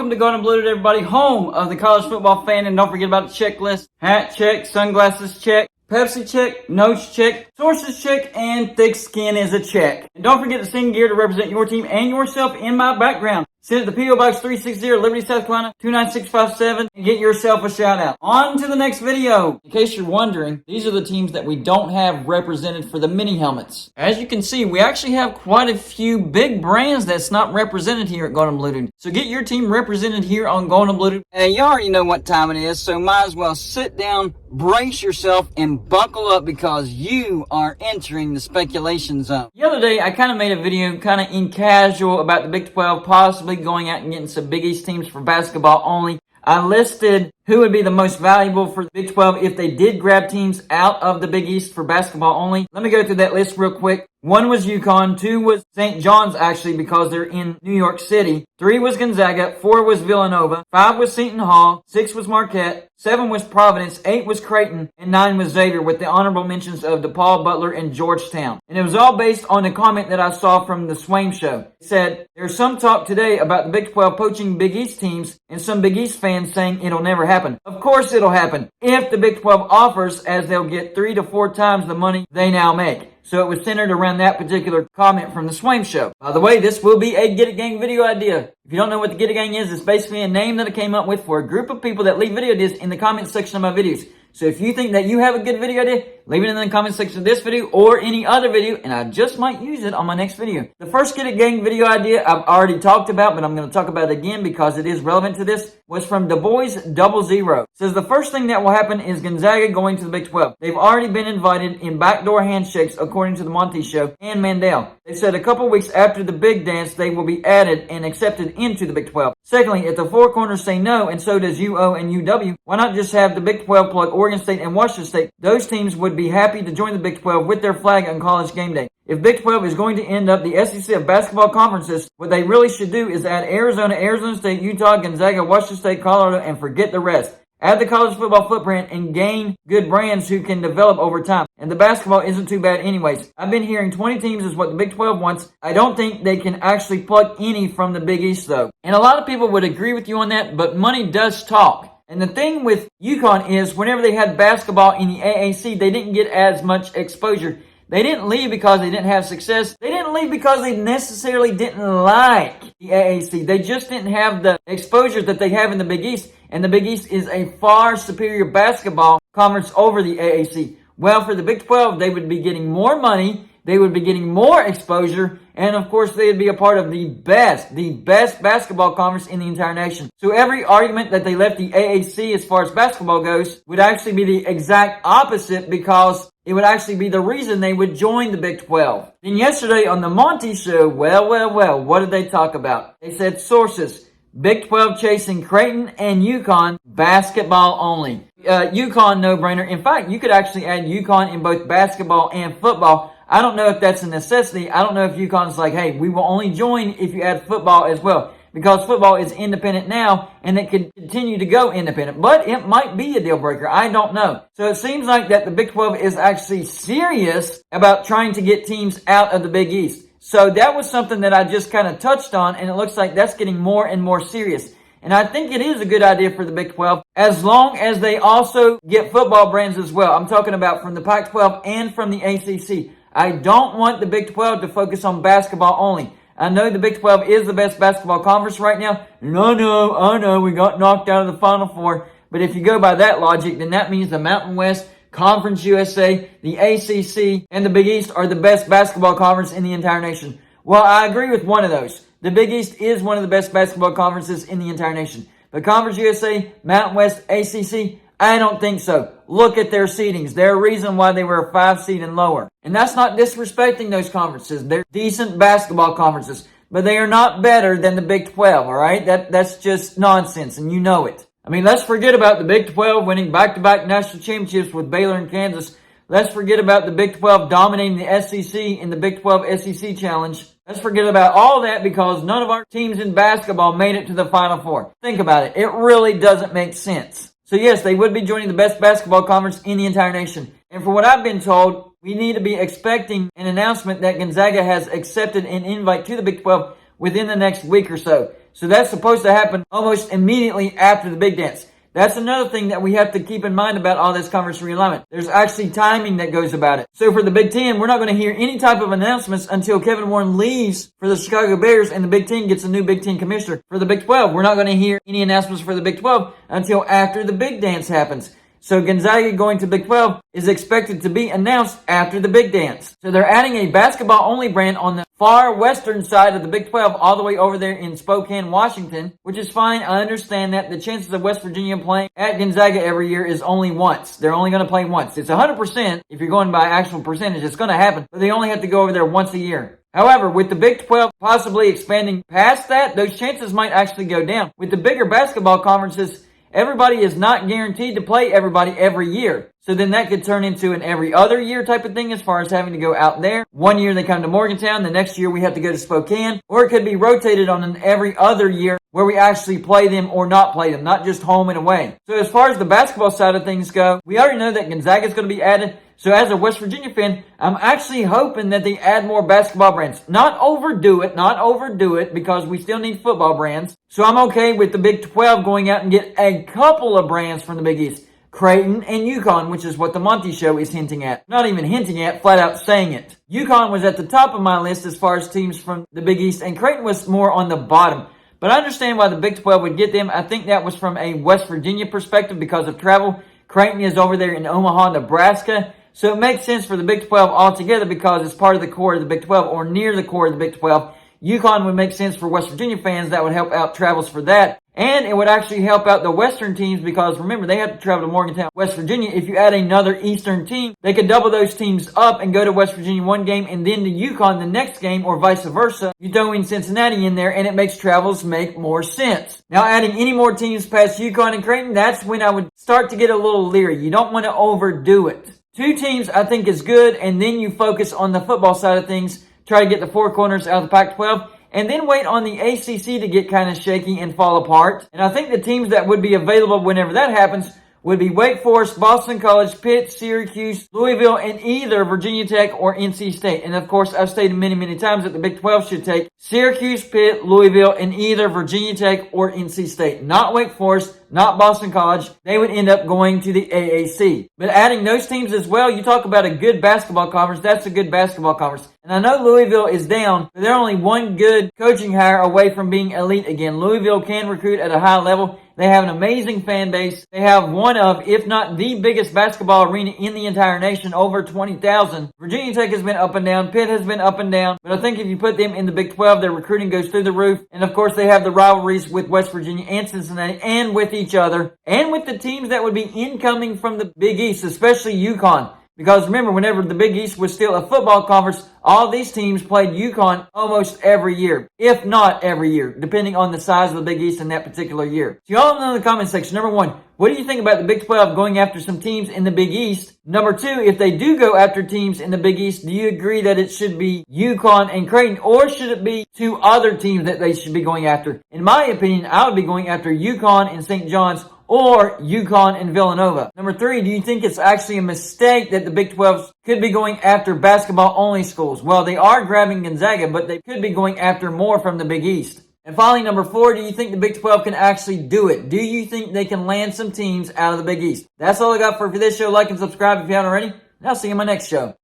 Welcome to Gold and Blue, everybody, home of the college football fan. And don't forget about the checklist. Hat check, sunglasses check, Pepsi check, notes check, sources check, and thick skin is a check. And don't forget to sing gear to represent your team and yourself in my background. Send it to P.O. Box 360, Liberty, South Carolina, 29657, and get yourself a shout out. On to the next video. In case you're wondering, these are the teams that we don't have represented for the mini helmets. As you can see, we actually have quite a few big brands that's not represented here at Gold and Blue. So get your team represented here on Gold and Blue. Hey, you already know what time it is, so might as well sit down, brace yourself, and buckle up because you are entering the speculation zone. The other day, I kind of made a video kind of in casual about the Big 12 possibly going out and getting some Big East teams for basketball only. I listed who would be the most valuable for the Big 12 if they did grab teams out of the Big East for basketball only. Let me go through that list real quick. 1 was UConn, 2 was St. John's actually because they're in New York City, 3 was Gonzaga, 4 was Villanova, 5 was Seton Hall, 6 was Marquette, 7 was Providence, 8 was Creighton, and 9 was Xavier with the honorable mentions of DePaul, Butler, and Georgetown. And it was all based on the comment that I saw from the Swaim Show. It said, there's some talk today about the Big 12 poaching Big East teams and some Big East fans saying it'll never happen. Of course it'll happen if the Big 12 offers, as they'll get 3 to 4 times the money they now make. So it was centered around that particular comment from the Swaim Show. By the way, this will be a Get It Gang video idea. If you don't know what the Get It Gang is, it's basically a name that I came up with for a group of people that leave video ideas in the comment section of my videos. So if you think that you have a good video idea, leave it in the comment section of this video or any other video, and I just might use it on my next video. The first Get It Gang video idea I've already talked about, but I'm going to talk about it again because it is relevant to this, was from Du Bois 00. It says the first thing that will happen is Gonzaga going to the Big 12. They've already been invited in backdoor handshakes according to the Monty Show and Mandel. They said a couple weeks after the big dance, they will be added and accepted into the Big 12. Secondly, if the four corners say no, and so does UO and UW, why not just have the Big 12 plug Oregon State and Washington State? Those teams would be happy to join the Big 12 with their flag on college game day. If Big 12 is going to end up the SEC of basketball conferences, what they really should do is add Arizona, Arizona State, Utah, Gonzaga, Washington State, Colorado, and forget the rest. Add the college football footprint and gain good brands who can develop over time. And the basketball isn't too bad anyways. I've been hearing 20 teams is what the Big 12 wants. I don't think they can actually plug any from the Big East though. And a lot of people would agree with you on that, but money does talk. And the thing with UConn is whenever they had basketball in the AAC, they didn't get as much exposure. They didn't leave because they didn't have success. They didn't leave because they necessarily didn't like the AAC. They just didn't have the exposure that they have in the Big East. And the Big East is a far superior basketball conference over the AAC. Well, for the Big 12, they would be getting more money. They would be getting more exposure. And of course, they would be a part of the best basketball conference in the entire nation. So every argument that they left the AAC as far as basketball goes would actually be the exact opposite because it would actually be the reason they would join the Big 12. Then yesterday on the Monty Show, well, what did they talk about? They said sources, Big 12 chasing Creighton and UConn, basketball only. UConn, no-brainer. In fact, you could actually add UConn in both basketball and football. I don't know if that's a necessity. I don't know if UConn's like, hey, we will only join if you add football as well. Because football is independent now, and it could continue to go independent. But it might be a deal breaker. I don't know. So it seems like that the Big 12 is actually serious about trying to get teams out of the Big East. So that was something that I just kind of touched on, and it looks like that's getting more and more serious. And I think it is a good idea for the Big 12, as long as they also get football brands as well. I'm talking about from the Pac12 and from the ACC. I don't want the Big 12 to focus on basketball only. I know the Big 12 is the best basketball conference right now. And I know, we got knocked out of the Final Four. But if you go by that logic, then that means the Mountain West, Conference USA, the ACC, and the Big East are the best basketball conference in the entire nation. Well, I agree with one of those. The Big East is one of the best basketball conferences in the entire nation. But Conference USA, Mountain West, ACC, I don't think so. Look at their seedings. They're a reason why they were a 5 seed and lower. And that's not disrespecting those conferences. They're decent basketball conferences. But they are not better than the Big 12, alright? That's just nonsense, and you know it. I mean, let's forget about the Big 12 winning back-to-back national championships with Baylor and Kansas. Let's forget about the Big 12 dominating the SEC in the Big 12 SEC Challenge. Let's forget about all that because none of our teams in basketball made it to the Final Four. Think about it. It really doesn't make sense. So yes, they would be joining the best basketball conference in the entire nation. And for what I've been told, we need to be expecting an announcement that Gonzaga has accepted an invite to the Big 12 within the next week or so. So that's supposed to happen almost immediately after the big dance. That's another thing that we have to keep in mind about all this conference realignment. There's actually timing that goes about it. So for the Big Ten, we're not going to hear any type of announcements until Kevin Warren leaves for the Chicago Bears and the Big Ten gets a new Big Ten commissioner. For the Big 12, we're not going to hear any announcements for the Big 12 until after the big dance happens. So Gonzaga going to Big 12 is expected to be announced after the big dance. So they're adding a basketball-only brand on the far western side of the Big 12 all the way over there in Spokane, Washington, which is fine. I understand that the chances of West Virginia playing at Gonzaga every year is only once. They're only going to play once. It's 100% if you're going by actual percentage. It's going to happen, but they only have to go over there once a year. However, with the Big 12 possibly expanding past that, those chances might actually go down. With the bigger basketball conferences, everybody is not guaranteed to play everybody every year. So then that could turn into an every other year type of thing as far as having to go out there. One year they come to Morgantown, the next year we have to go to Spokane. Or it could be rotated on an every other year where we actually play them or not play them, not just home and away. So as far as the basketball side of things go, we already know that Gonzaga is going to be added. So as a West Virginia fan, I'm actually hoping that they add more basketball brands. Not overdo it because we still need football brands. So I'm okay with the Big 12 going out and get a couple of brands from the Big East. Creighton and UConn, which is what the Monty Show is hinting at. Not even hinting at, flat out saying it. UConn was at the top of my list as far as teams from the Big East, and Creighton was more on the bottom. But I understand why the Big 12 would get them. I think that was from a West Virginia perspective because of travel. Creighton is over there in Omaha, Nebraska. So it makes sense for the Big 12 altogether because it's part of the core of the Big 12 or near the core of the Big 12. UConn would make sense for West Virginia fans. That would help out travels for that. And it would actually help out the Western teams because, remember, they have to travel to Morgantown, West Virginia. If you add another Eastern team, they could double those teams up and go to West Virginia one game and then to UConn the next game or vice versa. You throw in Cincinnati in there and it makes travels make more sense. Now, adding any more teams past UConn and Creighton, that's when I would start to get a little leery. You don't want to overdo it. 2 teams I think is good, and then you focus on the football side of things, try to get the 4 corners out of the Pac-12, and then wait on the ACC to get kind of shaky and fall apart. And I think the teams that would be available whenever that happens would be Wake Forest, Boston College, Pitt, Syracuse, Louisville, and either Virginia Tech or NC State. And of course, I've stated many times that the Big 12 should take Syracuse, Pitt, Louisville, and either Virginia Tech or NC State. Not Wake Forest, not Boston College. They would end up going to the AAC. But adding those teams as well, you talk about a good basketball conference. That's a good basketball conference. And I know Louisville is down, but they're only one good coaching hire away from being elite again. Louisville can recruit at a high level. They have an amazing fan base. They have one of, if not the biggest basketball arena in the entire nation, over 20,000. Virginia Tech has been up and down. Pitt has been up and down. But I think if you put them in the Big 12, their recruiting goes through the roof. And of course, they have the rivalries with West Virginia and Cincinnati and with each other and with the teams that would be incoming from the Big East, especially UConn. Because remember, whenever the Big East was still a football conference, all these teams played UConn almost every year, if not every year, depending on the size of the Big East in that particular year. So y'all know in the comment section, number 1, what do you think about the Big 12 going after some teams in the Big East? Number 2, if they do go after teams in the Big East, do you agree that it should be UConn and Creighton, or should it be 2 other teams that they should be going after? In my opinion, I would be going after UConn and St. John's, or UConn and Villanova. Number 3, do you think it's actually a mistake that the Big 12 could be going after basketball-only schools? Well, they are grabbing Gonzaga, but they could be going after more from the Big East. And finally, number 4, do you think the Big 12 can actually do it? Do you think they can land some teams out of the Big East? That's all I got for this show. Like and subscribe if you haven't already. And I'll see you in my next show.